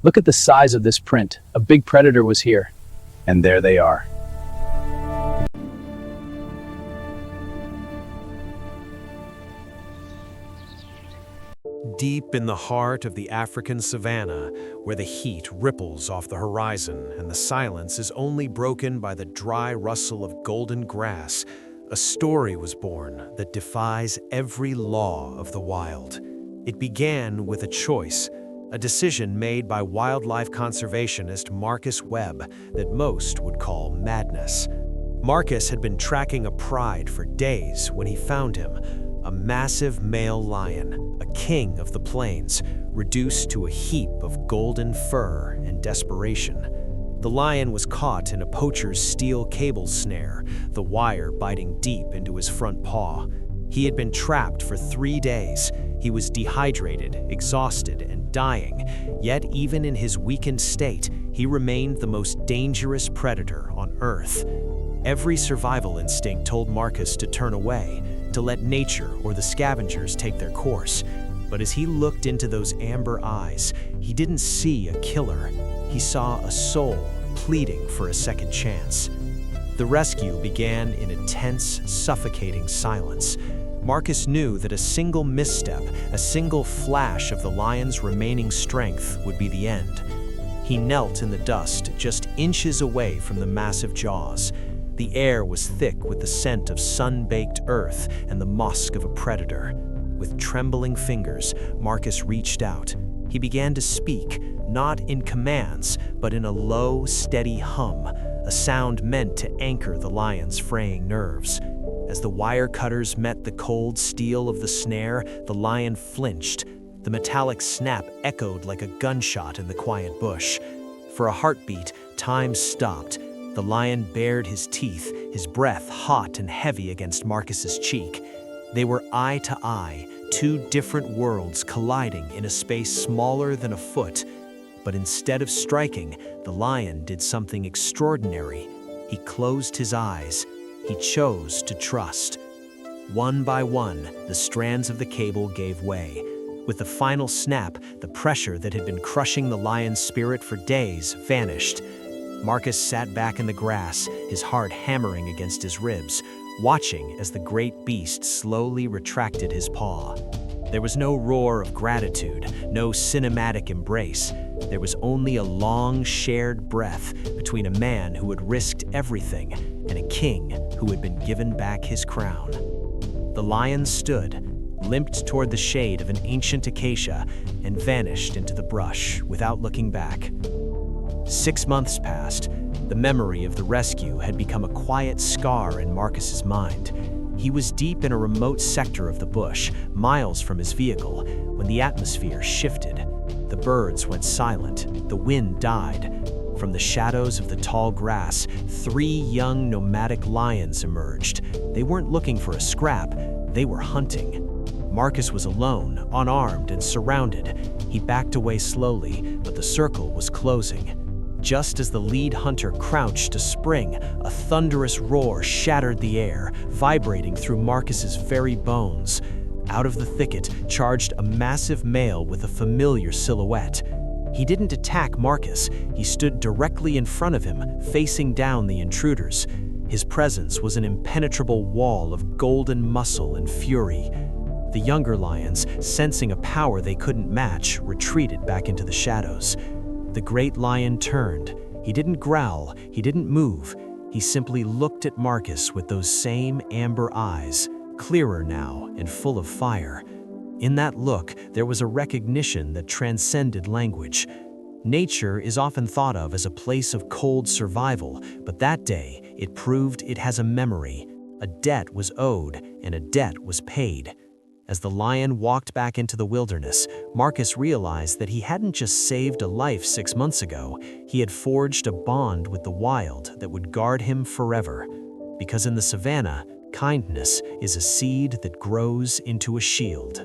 Look at the size of this print. A big predator was here. And there they are. Deep in the heart of the African savanna, where the heat ripples off the horizon and the silence is only broken by the dry rustle of golden grass, a story was born that defies every law of the wild. It began with a choice, a decision made by wildlife conservationist Marcus Webb that most would call madness. Marcus had been tracking a pride for days when he found him, a massive male lion, a king of the plains, reduced to a heap of golden fur and desperation. The lion was caught in a poacher's steel cable snare, the wire biting deep into his front paw. He had been trapped for 3 days. He was dehydrated, exhausted, and dying, yet even in his weakened state, he remained the most dangerous predator on Earth. Every survival instinct told Marcus to turn away, to let nature or the scavengers take their course. But as he looked into those amber eyes, he didn't see a killer. He saw a soul pleading for a second chance. The rescue began in a tense, suffocating silence. Marcus knew that a single misstep, a single flash of the lion's remaining strength would be the end. He knelt in the dust, just inches away from the massive jaws. The air was thick with the scent of sun-baked earth and the musk of a predator. With trembling fingers, Marcus reached out. He began to speak, not in commands, but in a low, steady hum, a sound meant to anchor the lion's fraying nerves. As the wire cutters met the cold steel of the snare, the lion flinched. The metallic snap echoed like a gunshot in the quiet bush. For a heartbeat, time stopped. The lion bared his teeth, his breath hot and heavy against Marcus's cheek. They were eye to eye, two different worlds colliding in a space smaller than a foot. But instead of striking, the lion did something extraordinary. He closed his eyes. He chose to trust. One by one, the strands of the cable gave way. With the final snap, the pressure that had been crushing the lion's spirit for days vanished. Marcus sat back in the grass, his heart hammering against his ribs, watching as the great beast slowly retracted his paw. There was no roar of gratitude, no cinematic embrace. There was only a long, shared breath between a man who had risked everything and a king who had been given back his crown. The lion stood, limped toward the shade of an ancient acacia, and vanished into the brush without looking back. 6 months passed. The memory of the rescue had become a quiet scar in Marcus's mind. He was deep in a remote sector of the bush, miles from his vehicle, when the atmosphere shifted. The birds went silent. The wind died. From the shadows of the tall grass, 3 young nomadic lions emerged. They weren't looking for a scrap. They were hunting. Marcus was alone, unarmed, and surrounded. He backed away slowly, but the circle was closing. Just as the lead hunter crouched to spring, a thunderous roar shattered the air, vibrating through Marcus's very bones. Out of the thicket charged a massive male with a familiar silhouette. He didn't attack Marcus. He stood directly in front of him, facing down the intruders. His presence was an impenetrable wall of golden muscle and fury. The younger lions, sensing a power they couldn't match, retreated back into the shadows. The great lion turned. He didn't growl, he didn't move. He simply looked at Marcus with those same amber eyes, clearer now and full of fire. In that look, there was a recognition that transcended language. Nature is often thought of as a place of cold survival, but that day, it proved it has a memory. A debt was owed, and a debt was paid. As the lion walked back into the wilderness, Marcus realized that he hadn't just saved a life 6 months ago, he had forged a bond with the wild that would guard him forever. Because in the savanna, kindness is a seed that grows into a shield.